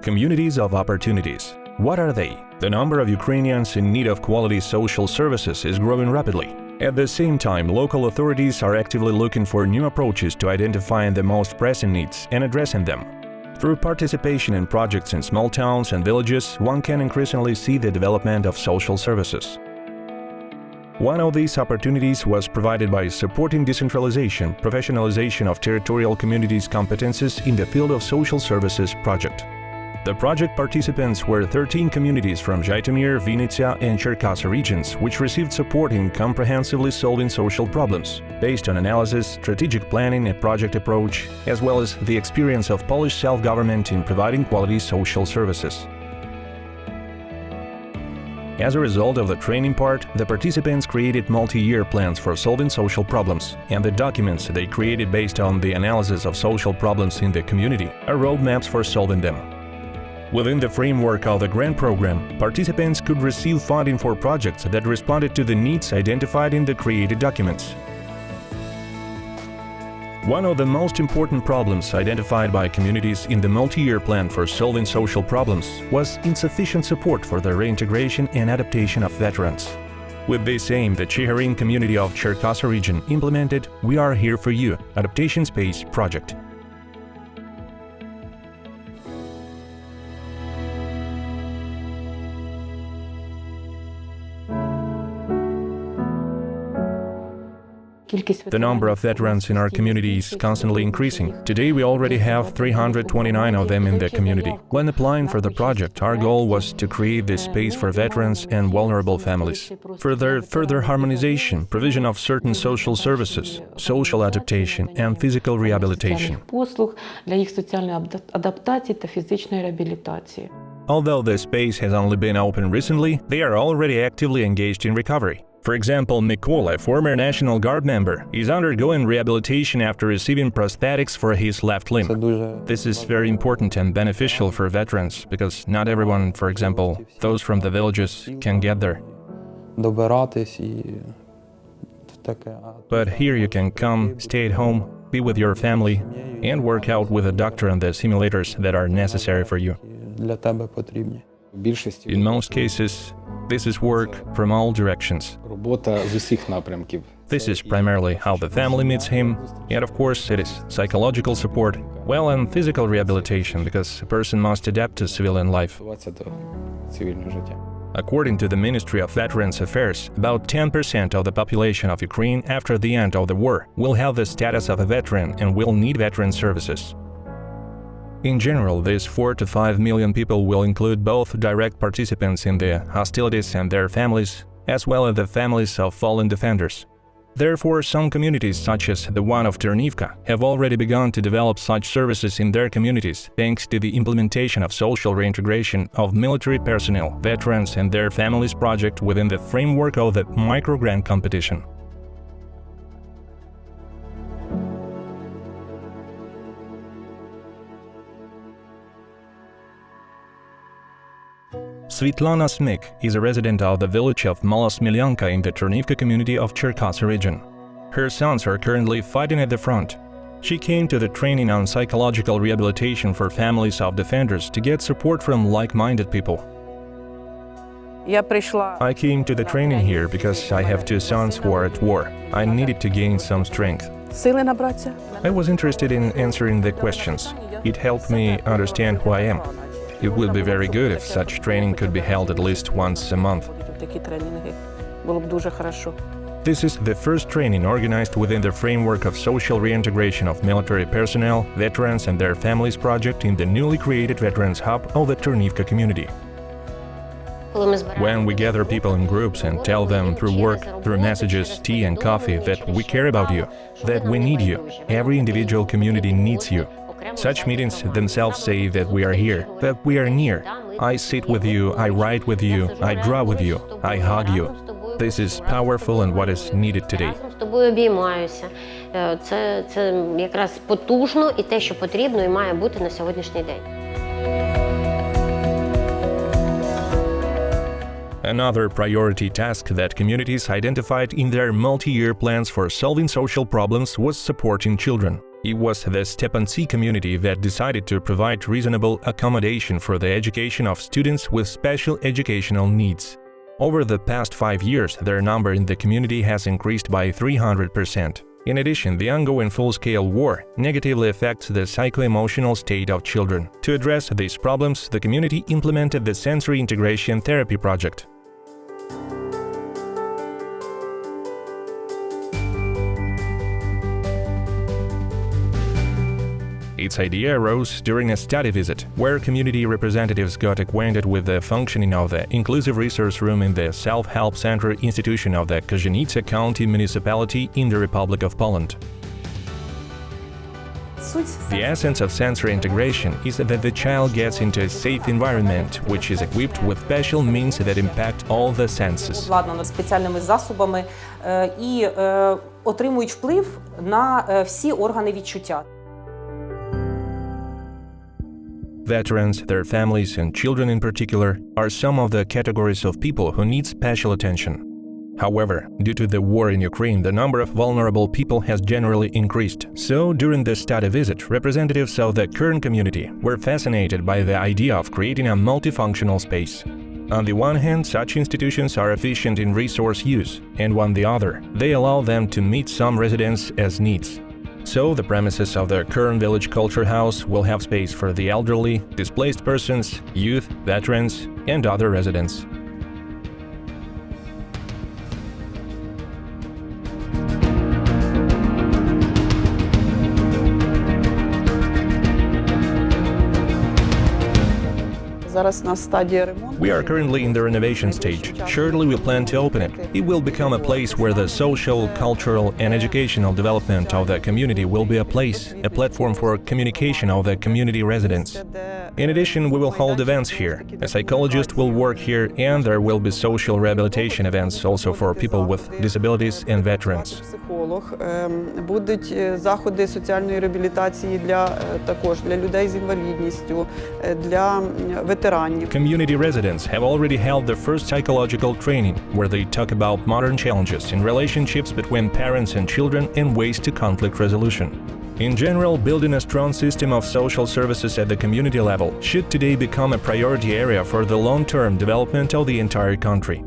Communities of opportunities. What are they? The number of Ukrainians in need of quality social services is growing rapidly. At the same time, local authorities are actively looking for new approaches to identifying the most pressing needs and addressing them. Through participation in projects in small towns and villages, one can increasingly see the development of social services. One of these opportunities was provided by supporting decentralization, professionalization of territorial communities' competences in the field of social services project. The project participants were 13 communities from Zhytomyr, Vinnytsia and Cherkasy regions, which received support in comprehensively solving social problems, based on analysis, strategic planning and project approach, as well as the experience of Polish self-government in providing quality social services. As a result of the training part, the participants created multi-year plans for solving social problems, and the documents they created based on the analysis of social problems in the community are roadmaps for solving them. Within the framework of the grant program, participants could receive funding for projects that responded to the needs identified in the created documents. One of the most important problems identified by communities in the multi-year plan for solving social problems was insufficient support for the reintegration and adaptation of veterans. With this aim, the Cheharin community of Cherkasy region implemented We Are Here For You Adaptation Space project. The number of veterans in our community is constantly increasing. Today we already have 329 of them in the community. When applying for the project, our goal was to create this space for veterans and vulnerable families. Further harmonization, provision of certain social services, social adaptation and physical rehabilitation. Although the space has only been open recently, they are already actively engaged in recovery. For example, Mikola, a former National Guard member, is undergoing rehabilitation after receiving prosthetics for his left limb. This is very important and beneficial for veterans, because not everyone, for example, those from the villages, can get there. But here you can come, stay at home, be with your family, and work out with a doctor on the simulators that are necessary for you. In most cases, this is work from all directions. This is primarily how the family meets him, and of course it is psychological support, well, and physical rehabilitation, because a person must adapt to civilian life. According to the Ministry of Veterans Affairs, about 10% of the population of Ukraine after the end of the war will have the status of a veteran and will need veteran services. In general, these 4 to 5 million people will include both direct participants in the hostilities and their families, as well as the families of fallen defenders. Therefore, some communities, such as the one of Ternivka, have already begun to develop such services in their communities, thanks to the implementation of social reintegration of military personnel, veterans and their families project within the framework of the micro-grant competition. Svetlana Smyk is a resident of the village of Malosmelyanka in the Ternivka community of Cherkasy region. Her sons are currently fighting at the front. She came to the training on psychological rehabilitation for families of defenders to get support from like-minded people. I came to the training here because I have 2 sons who are at war. I needed to gain some strength. I was interested in answering the questions. It helped me understand who I am. It would be very good if such training could be held at least once a month. This is the first training organized within the framework of social reintegration of military personnel, veterans and their families project in the newly created Veterans Hub of the Ternivka community. When we gather people in groups and tell them through work, through messages, tea and coffee that we care about you, that we need you, every individual community needs you. Such meetings themselves say that we are here, that we are near. I sit with you, I write with you, I draw with you, I hug you. This is powerful and what is needed today. Це якраз потужно і те, що потрібно і має бути на сьогоднішній день. Another priority task that communities identified in their multi-year plans for solving social problems was supporting children. It was the Stepancy community that decided to provide reasonable accommodation for the education of students with special educational needs. Over the past 5 years, their number in the community has increased by 300%. In addition, the ongoing full-scale war negatively affects the psycho-emotional state of children. To address these problems, the community implemented the Sensory Integration Therapy project. Its idea arose during a study visit, where community representatives got acquainted with the functioning of the inclusive resource room in the self-help center institution of the Vinnytsia County municipality in the Republic of Poland. The essence of sensory integration is that the child gets into a safe environment, which is equipped with special means that impact all the senses. Обладнано спеціальними засобами і отримують вплив на всі органи відчуття. Veterans, their families, and children in particular are some of the categories of people who need special attention. However, due to the war in Ukraine, the number of vulnerable people has generally increased. So, during the study visit, representatives of the current community were fascinated by the idea of creating a multifunctional space. On the one hand, such institutions are efficient in resource use, and on the other, they allow them to meet some residents' as needs. So, the premises of the current village culture house will have space for the elderly, displaced persons, youth, veterans, and other residents. We are currently in the renovation stage. Shortly we plan to open it. It will become a place where the social, cultural and educational development of the community will be a platform for communication of the community residents. In addition, we will hold events here. A psychologist will work here, and there will be social rehabilitation events also for people with disabilities and veterans. Будуть заходи соціальної реабілітації також для людей з інвалідністю, для ветеранів. Community residents have already held their first psychological training, where they talk about modern challenges in relationships between parents and children and ways to conflict resolution. In general, building a strong system of social services at the community level should today become a priority area for the long-term development of the entire country.